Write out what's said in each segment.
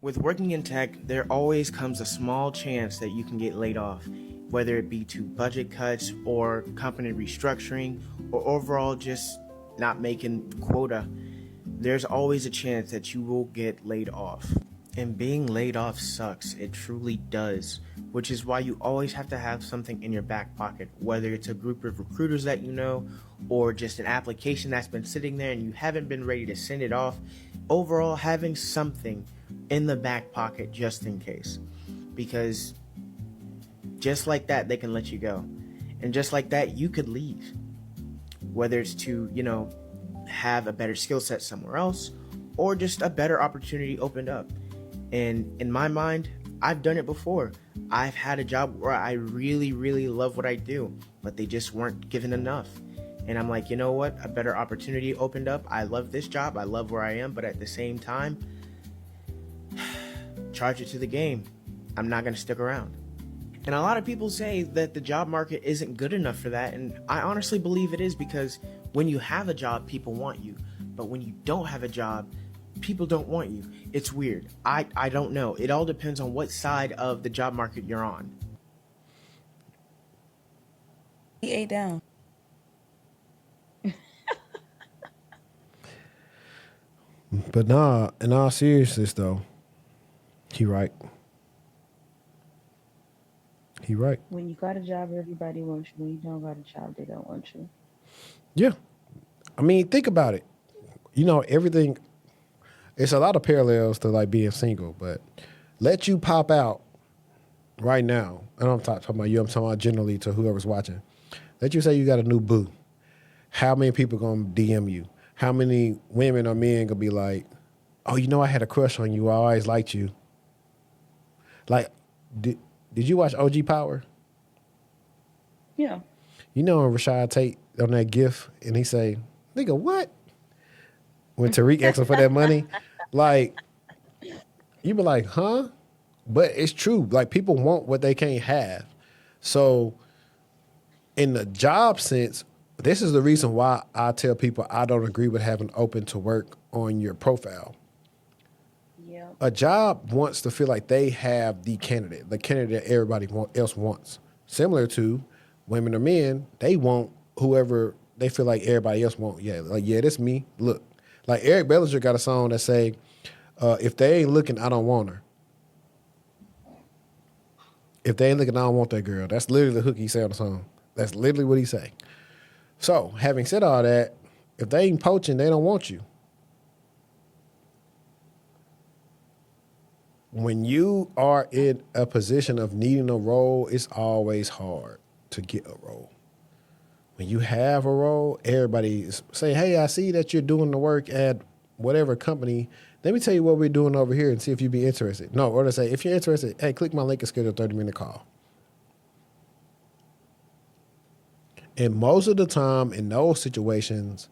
With working in tech, there always comes a small chance that you can get laid off, whether it be to budget cuts or company restructuring or overall just not making quota. There's always a chance that you will get laid off. And being laid off sucks, it truly does, which is why you always have to have something in your back pocket, whether it's a group of recruiters that you know or just an application that's been sitting there and you haven't been ready to send it off. Overall, having something in the back pocket just in case. Because just like that, they can let you go. And just like that, you could leave. Whether it's to, have a better skill set somewhere else or just a better opportunity opened up. And in my mind, I've done it before. I've had a job where I really, really love what I do, but they just weren't given enough. And I'm like, you know what? A better opportunity opened up. I love this job. I love where I am. But at the same time, charge it to the game. I'm not going to stick around. And a lot of people say that the job market isn't good enough for that. And I honestly believe it is, because when you have a job, people want you. But when you don't have a job, people don't want you. It's weird. I don't know. It all depends on what side of the job market you're on. He ate down. But nah, in all seriousness though, he right. He right. When you got a job, everybody wants you. When you don't got a job, they don't want you. Yeah. I mean, think about it. Everything. It's a lot of parallels to like being single, but let you pop out right now. And I'm talking about you. I'm talking about generally to whoever's watching. Let you say you got a new boo. How many people gonna DM you? How many women or men gonna be like, "Oh, I had a crush on you. I always liked you." Like, did you watch OG Power? Yeah. When Rashad Tate on that GIF and he say, "Nigga, what?" When Tariq asked him for that money, like, you be like, "Huh?" But it's true. Like, people want what they can't have. So, in the job sense, this is the reason why I tell people I don't agree with having open to work on your profile. Yeah. A job wants to feel like they have the candidate everybody else wants. Similar to women or men, they want whoever they feel like everybody else want. Yeah, like, yeah, this me. Look, like Eric Bellinger got a song that say, if they ain't looking, I don't want her. If they ain't looking, I don't want that girl. That's literally the hook he said on the song. That's literally what he say. So, having said all that, if they ain't poaching, they don't want you. When you are in a position of needing a role, it's always hard to get a role. When you have a role, everybody is saying, "Hey, I see that you're doing the work at whatever company. Let me tell you what we're doing over here and see if you'd be interested." No, or they say, "If you're interested, hey, click my link and schedule a 30-minute call." And most of the time in those situations,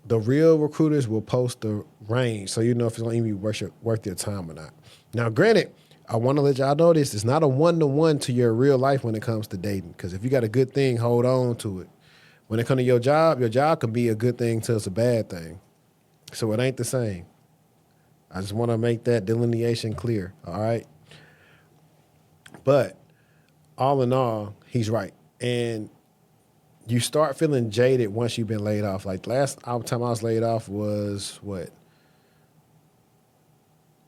the real recruiters will post the range so you know if it's going to even be worth your time or not. Now, granted, I want to let y'all know this. It's not a one-to-one to your real life when it comes to dating, because if you got a good thing, hold on to it. When it comes to your job can be a good thing till it's a bad thing. So it ain't the same. I just want to make that delineation clear, all right? But all in all, he's right. And you start feeling jaded once you've been laid off. Like last time I was laid off was what?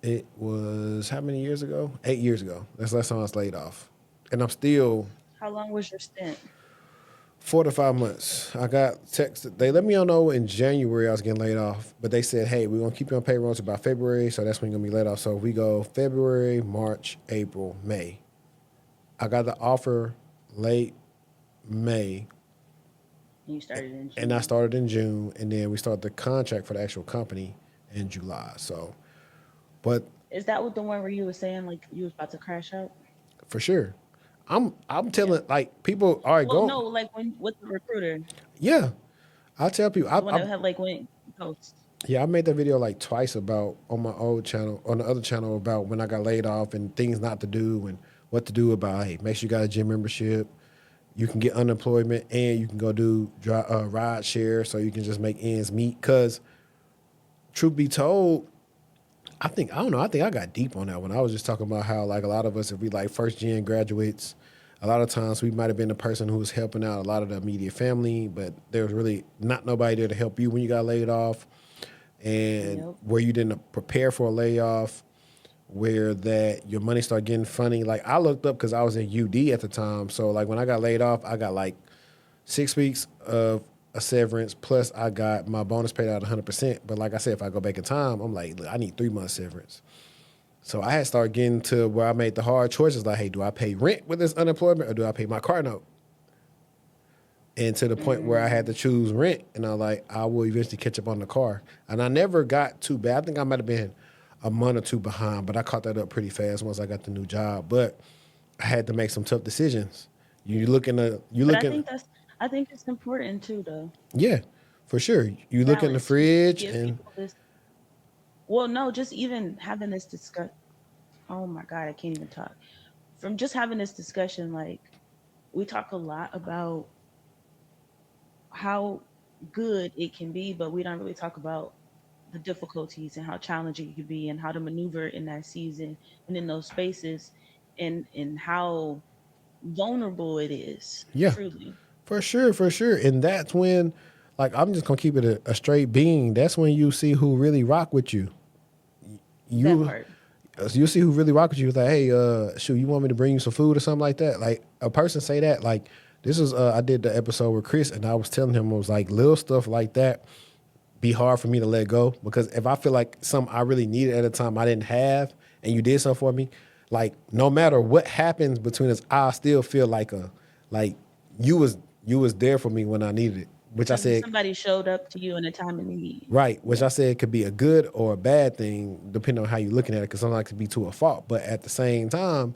It was how many years ago? 8 years ago. That's the last time I was laid off. And I'm still How long was your stint? 4 to 5 months. I got texted. They let me know in January I was getting laid off, but they said, "Hey, we're gonna keep you on payroll until about February, so that's when you're gonna be laid off." So we go February, March, April, May. I got the offer late May, And you started in and I June. started in June, and then we started the contract for the actual company in July. So, but Is that what the one where you were saying like you was about to crash out? for sure, I'm Yeah. telling like people, all right, Well, go, no, like when with the recruiter, yeah. I tell people, the one that had like went ghost. yeah, I made that video like twice about on my old channel, on the other channel about when I got laid off and things not to do and what to do about. Hey, make sure you got a gym membership. You can get unemployment and you can go do ride share so you can just make ends meet. Because truth be told, I don't know. I think I got deep on that one. I was just talking about how like a lot of us, if we like first gen graduates, a lot of times we might have been the person who was helping out a lot of the immediate family, but there was really not nobody there to help you when you got laid off, and Yep. where you didn't prepare for a layoff, where that your money started getting funny. Like I looked up because I was in UD at the time, so like when I got laid off, I got like 6 weeks of a severance plus I got my bonus paid out 100%. But like I said, if I go back in time, I'm like, look, I need 3 months severance. So I had started getting to where I made the hard choices. Like, hey, do I pay rent with this unemployment or do I pay my car note? And to the point where I had to choose rent, and I like I will eventually catch up on the car. And I never got too bad. I think I might have been a month or two behind, but I caught that up pretty fast once I got the new job. But I had to make some tough decisions. You But looking, I think it's important too, though. yeah, for sure. You look in the Balance. You fridge give and people this. Well, no, just even having this discuss. Oh my God, I can't even talk. From just having this discussion, like we talk a lot about how good it can be, but we don't really talk about the difficulties and how challenging it can be and how to maneuver in that season and in those spaces and how vulnerable it is, yeah, truly. for sure, for sure. And that's when, like, I'm just gonna keep it a straight being. That's when you see who really rock with you. That You part. you see who really rock with you. Like, hey, shoot, you want me to bring you some food or something like that? Like a person say that. Like this is I did the episode with Chris, and I was telling him it was like little stuff like that be hard for me to let go because if I feel like something I really needed at a time I didn't have, and you did something for me, like no matter what happens between us, I still feel like you was you was there for me when I needed it. Which I said Somebody showed up to you in a time of need. right, which Yeah. I said could be a good or a bad thing depending on how you're looking at it. Because sometimes it could be to a fault, but at the same time,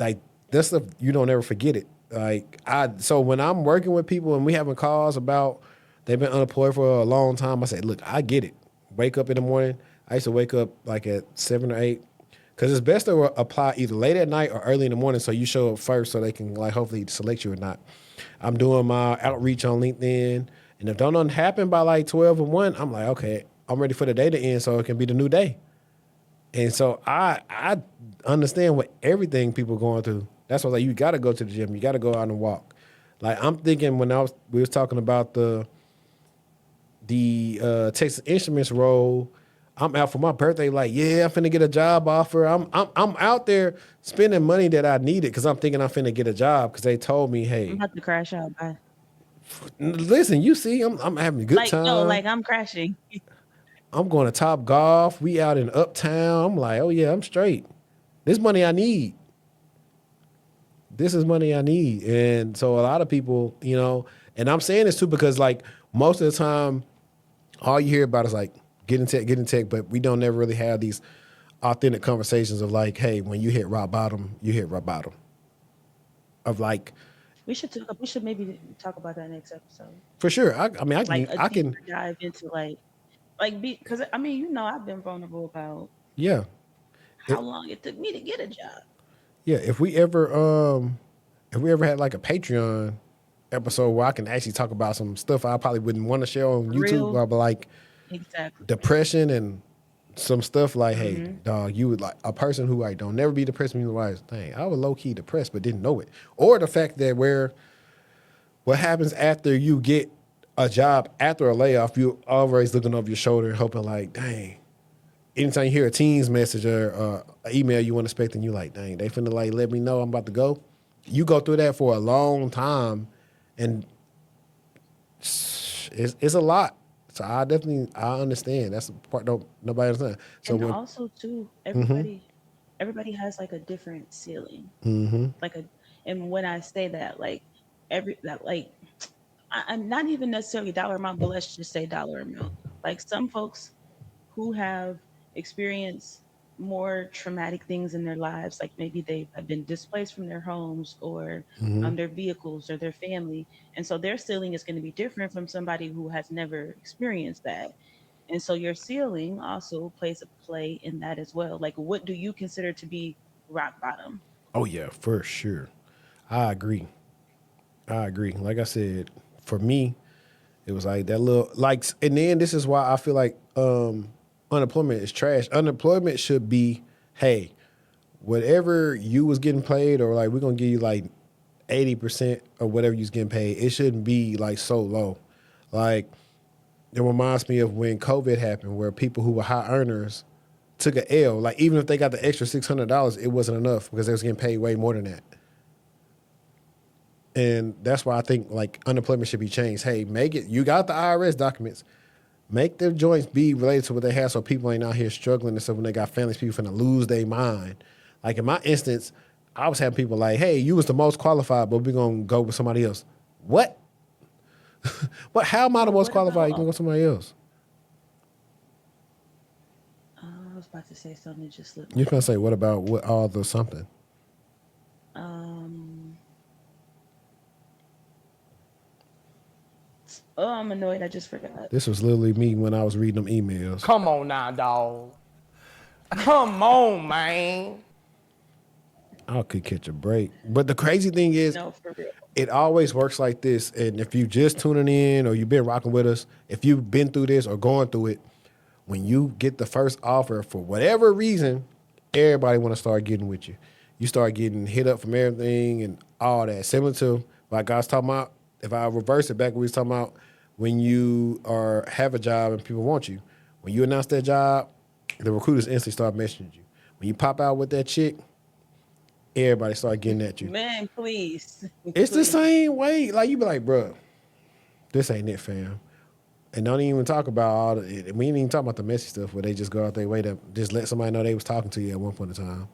like that stuff you don't ever forget it. Like so when I'm working with people and we having calls about they've been unemployed for a long time, I say, look, I get it. Wake up in the morning. I used to wake up like at 7 or 8. Because it's best to apply either late at night or early in the morning so you show up first so they can like hopefully select you or not. I'm doing my outreach on LinkedIn. And if don't nothing happen by like 12 or 1, I'm like, okay, I'm ready for the day to end so it can be the new day. And so I understand what everything people going through. That's why like you got to go to the gym. You got to go out and walk. Like I'm thinking when we was talking about the Texas Instruments role. I'm out for my birthday. Like yeah, I'm finna get a job offer. I'm out there spending money that I needed because I'm thinking I'm finna get a job because they told me, I'm hey, about to crash out. Bye. listen, you see, I'm having a good Like, no, time. like I'm crashing. I'm going to Top Golf. We out in Uptown. I'm like, oh yeah, I'm straight. This money I need. This is money I need. And so a lot of people, and I'm saying this too because like most of the time, all you hear about is like get in tech, but we don't ever really have these authentic conversations of like, hey, when you hit rock bottom, you hit rock bottom. Of like, We should maybe talk about that next episode. for sure. I mean, Like a I deeper can, dive into like be because I mean, I've been vulnerable about yeah, how it, long it took me to get a job. yeah. If we ever had like a Patreon episode where I can actually talk about some stuff I probably wouldn't want to share on For YouTube, real. about like Exactly. depression and some stuff like, hey, Hmm. dog, you would like a person who like don't never be depressed when you realize, dang, I was low key depressed but didn't know it, or the fact that what happens after you get a job after a layoff, you always looking over your shoulder and hoping like, dang. Anytime you hear a Teams message or an email you weren't expecting, you like, dang, they finna like let me know I'm about to go. You go through that for a long time, and it's a lot. So I understand. That's the part nobody understands. So And when also too, everybody has like a different ceiling. Like a and when I say that, like every that like I'm not even necessarily dollar amount, but let's just say dollar amount. Like some folks who have experienced more traumatic things in their lives, like maybe they have been displaced from their homes or their vehicles or their family. And so their ceiling is going to be different from somebody who has never experienced that. And so your ceiling also plays a play in that as well. Like, what do you consider to be rock bottom? oh yeah, for sure, I agree. I agree. Like I said, for me, it was like that little like, and then this is why I feel like unemployment is trash. Unemployment should be, hey, whatever you was getting paid, or like we're gonna give you like 80% of whatever you was getting paid. It shouldn't be like so low. Like it reminds me of when COVID happened, where people who were high earners took an L. Like even if they got the extra $600, it wasn't enough because they was getting paid way more than that. And that's why I think like unemployment should be changed. Hey, make it. You got the IRS documents. Make their joints be related to what they have, so people ain't out here struggling and stuff when they got families. People finna lose their mind. Like in my instance, I was having people like, "Hey, you was the most qualified, but we're gonna go with somebody else." What? What? How am I the But most what qualified? You about? can go with somebody else. I was about to say something that just slipped my You're gonna say, mind. "What about what all the something?" Um. Oh, I'm annoyed. I just forgot. This was literally me when I was reading them emails. Come on now, dog. Come on, man. I could catch a break. But the crazy thing is, No, for real. it always works like this. And if you just tuning in or you've been rocking with us, if you've been through this or going through it, when you get the first offer for whatever reason, everybody want to start getting with you. You start getting hit up from everything and all that. Similar to like I was talking about, if I reverse it back, we was talking about when you have a job and people want you. When you announce that job, the recruiters instantly start messaging you. When you pop out with that chick, everybody start getting at you. Man, please, It's the please. same way. Like you be like, bruh, this ain't it, fam. And don't even talk about all the, we ain't even talk about the messy stuff where they just go out their way to just let somebody know they was talking to you at one point in time.